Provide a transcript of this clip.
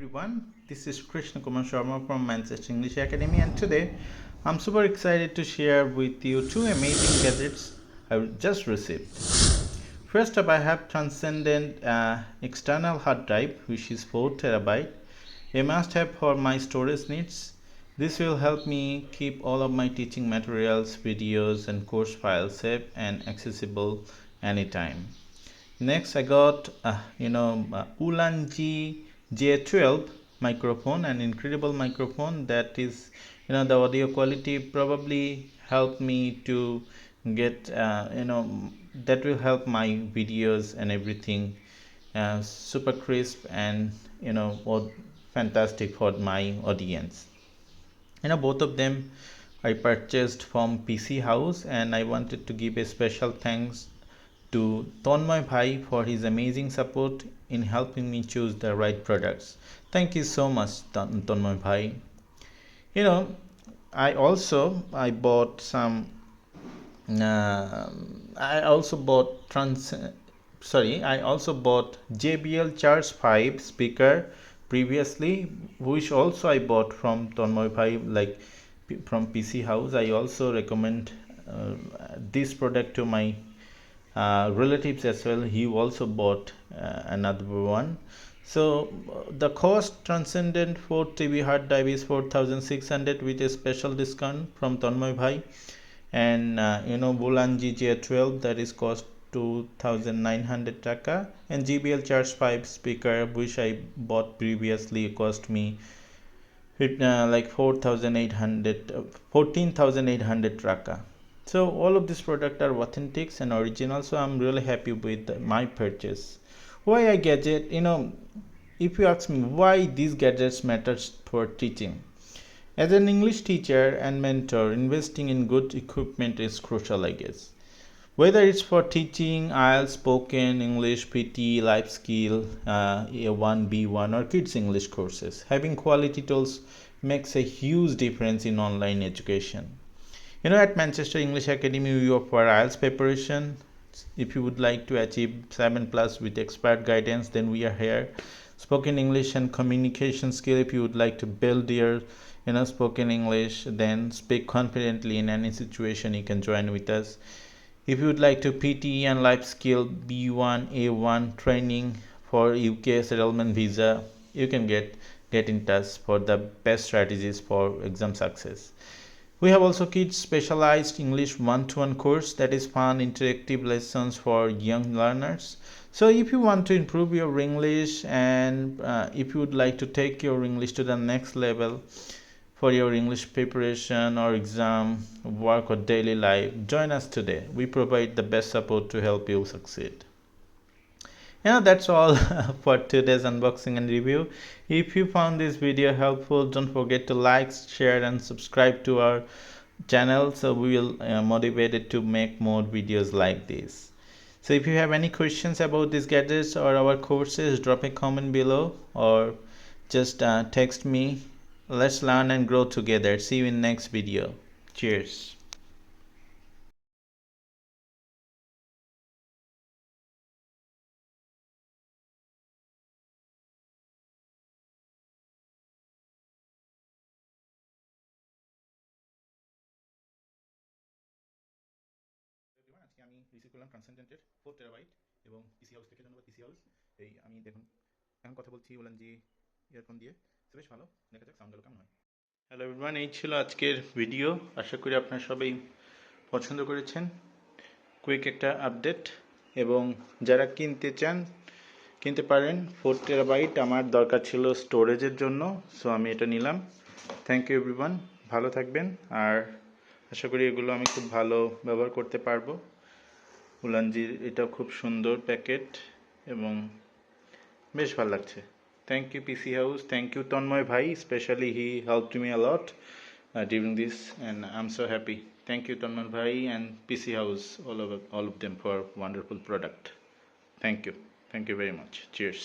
everyone, this is Krishna Kumar Sharma from Manchester English Academy, and today I'm super excited to share with you two amazing gadgets I've just received. First up, I have Transcendent external hard drive, which is 4 TB, a must-have for my storage needs. This will help me keep all of my teaching materials, videos and course files safe and accessible anytime. Next, I got Ulanzi J12 microphone, an incredible microphone that is, the audio quality probably helped me to get, that will help my videos and everything super crisp and, fantastic for my audience. Both of them I purchased from PC House, and I wanted to give a special thanks to Tonmoy Bhai for his amazing support in helping me choose the right products. Thank you so much, Tonmoy Bhai. I bought some. I also bought I also bought JBL Charge 5 speaker previously, which also I bought from Tonmoy Bhai, like from PC House. I also recommend this product to my relatives as well. He also bought another one. So the cost Transcendent 4 TB hard drive is 4,600 with a special discount from Tanmoy Bhai, and Ulanzi J12 that is cost 2,900 taka, and JBL Charge 5 speaker which I bought previously cost me like 14,800 taka. So all of these products are authentic and original, so I'm really happy with my purchase. Why a gadget? If you ask me why these gadgets matters for teaching, as an English teacher and mentor, investing in good equipment is crucial, I guess. Whether it's for teaching IELTS, spoken English, PT, life skill, A1, B1 or kids English courses, having quality tools makes a huge difference in online education. At Manchester English Academy, we offer IELTS preparation. If you would like to achieve 7+ with expert guidance, then we are here. Spoken English and communication skill. If you would like to build your, spoken English, then speak confidently in any situation, you can join with us. If you would like to PT and life skill B1, A1 training for UK settlement visa, you can get in touch for the best strategies for exam success. We have also kids specialized English one-to-one course that is fun interactive lessons for young learners. So if you want to improve your English, and if you would like to take your English to the next level for your English preparation or exam, work or daily life, join us today. We provide the best support to help you succeed. That's all for today's unboxing and review. If you found this video helpful, don't forget to like, share and subscribe to our channel, so we will motivated to make more videos like this. So if you have any questions about these gadgets or our courses, drop a comment below or just text me. Let's learn and grow together. See you in next video. Cheers. আজকে আমি receive করলাম ট্রান্সেন্ডেন্টের 4 TB এবং পিসি house থেকে। ধন্যবাদ পিসি house. এই আমি দেখুন এখন কথা বলছি উলানজি ইয়ারফোন দিয়ে, তো বেশ ভালো। দেখা যাক সাউন্ড কেমন হয়। হ্যালো এভরিওয়ান, এই ছিল আজকের ভিডিও। আশা করি আপনারা সবাই পছন্দ করেছেন। কুইক একটা আপডেট, এবং যারা কিনতে চান কিনতে পারেন। 4 TB আমার দরকার ছিল স্টোরেজের জন্য, সো আমি এটা নিলাম। থ্যাংক ইউ এভরিওয়ান, ভালো থাকবেন। আর আশা করি এগুলো আমি খুব ভালো ব্যবহার করতে পারবো। উলানজির এটা খুব সুন্দর প্যাকেট এবং বেশ ভালো লাগছে। Thank you PC house, thank you Tanmoy ভাই, specially he helped me a lot during this, and I'm so happy. Thank you Tanman bhai and PC House, all of them for wonderful product. Thank you very much. Cheers.